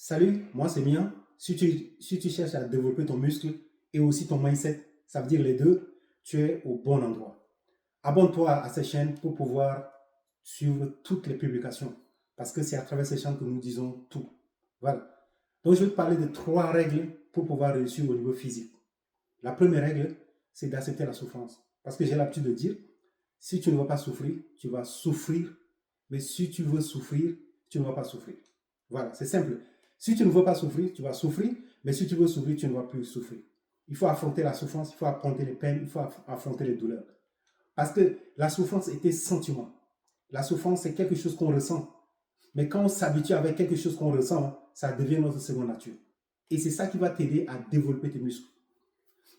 Salut, moi c'est Mien. Si tu cherches à développer ton muscle et aussi ton mindset, ça veut dire les deux, tu es au bon endroit. Abonne-toi à cette chaîne pour pouvoir suivre toutes les publications parce que c'est à travers ces chaînes que nous disons tout. Voilà. Donc je vais te parler de 3 règles pour pouvoir réussir au niveau physique. La première règle, c'est d'accepter la souffrance. Parce que j'ai l'habitude de dire, si tu ne vas pas souffrir, tu vas souffrir. Mais si tu veux souffrir, tu ne vas pas souffrir. Voilà, c'est simple. Si tu ne veux pas souffrir, tu vas souffrir. Mais si tu veux souffrir, tu ne vas plus souffrir. Il faut affronter la souffrance, il faut affronter les peines, il faut affronter les douleurs. Parce que la souffrance est un sentiment. La souffrance, c'est quelque chose qu'on ressent. Mais quand on s'habitue avec quelque chose qu'on ressent, ça devient notre seconde nature. Et c'est ça qui va t'aider à développer tes muscles.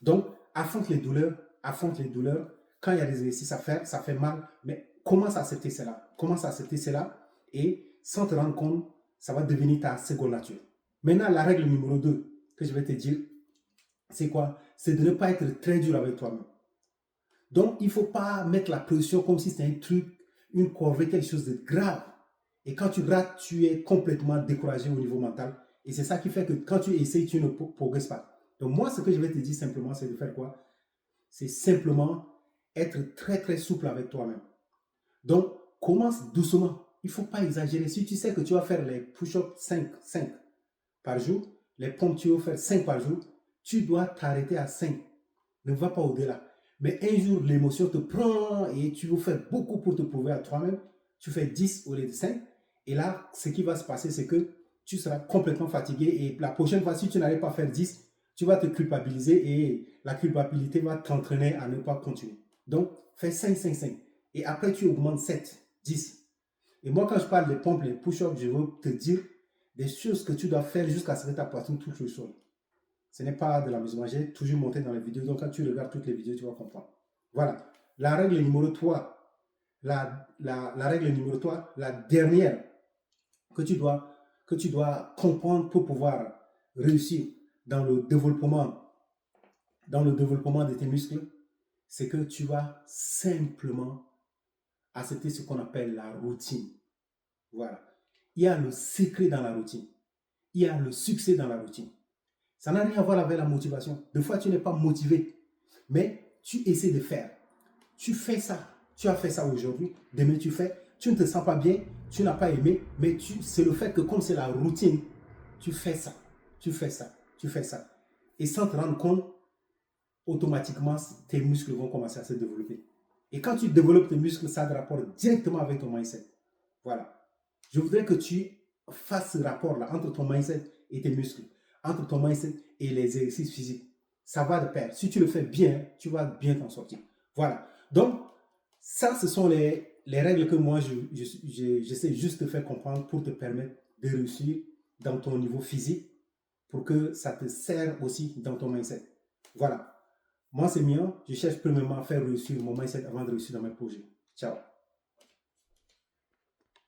Donc, affronte les douleurs, affronte les douleurs. Quand il y a des exercices à faire, ça fait mal, mais commence à accepter cela. Commence à accepter cela et sans te rendre compte, ça va devenir ta seconde nature. Maintenant, la règle numéro 2 que je vais te dire, c'est quoi? C'est de ne pas être très dur avec toi-même. Donc, il ne faut pas mettre la pression comme si c'était un truc, une corvée, quelque chose de grave. Et quand tu rates, tu es complètement découragé au niveau mental. Et c'est ça qui fait que quand tu essayes, tu ne progresses pas. Donc moi, ce que je vais te dire simplement, c'est de faire quoi? C'est simplement être très très souple avec toi-même. Donc, commence doucement. Il ne faut pas exagérer. Si tu sais que tu vas faire les push-ups 5 par jour, les pompes, tu vas faire 5 par jour, tu dois t'arrêter à 5. Ne va pas au-delà. Mais un jour, l'émotion te prend et tu veux faire beaucoup pour te prouver à toi-même. Tu fais 10 au lieu de 5. Et là, ce qui va se passer, c'est que tu seras complètement fatigué. Et la prochaine fois, si tu n'arrives pas à faire 10, tu vas te culpabiliser et la culpabilité va t'entraîner à ne pas continuer. Donc, fais 5. Et après, tu augmentes 7, 10. Et moi, quand je parle des pompes, les push-ups, je veux te dire des choses que tu dois faire jusqu'à ce que ta poitrine touche le sol. Ce n'est pas de l'amusement. J'ai toujours monté dans les vidéos. Donc, quand tu regardes toutes les vidéos, tu vas comprendre. Voilà. La règle numéro 3, la règle numéro 3, la dernière que tu dois comprendre pour pouvoir réussir dans le développement, de tes muscles, c'est que tu vas simplement accepter ce qu'on appelle la routine. Voilà. Il y a le secret dans la routine. Il y a le succès dans la routine. Ça n'a rien à voir avec la motivation. Des fois, tu n'es pas motivé, mais tu essaies de faire. Tu fais ça. Tu as fait ça aujourd'hui. Demain, tu fais. Tu ne te sens pas bien. Tu n'as pas aimé. Mais c'est le fait que comme c'est la routine, tu fais ça. Tu fais ça. Tu fais ça. Et sans te rendre compte, automatiquement, tes muscles vont commencer à se développer. Et quand tu développes tes muscles, ça a un rapport directement avec ton mindset. Voilà. Je voudrais que tu fasses ce rapport-là entre ton mindset et tes muscles, entre ton mindset et les exercices physiques. Ça va de pair. Si tu le fais bien, tu vas bien t'en sortir. Voilà. Donc, ça, ce sont les règles que moi, j'essaie juste de faire comprendre pour te permettre de réussir dans ton niveau physique, pour que ça te serve aussi dans ton mindset. Voilà. Moi, c'est Mien. Je cherche premièrement à faire réussir mon mindset avant de réussir dans mes projets. Ciao.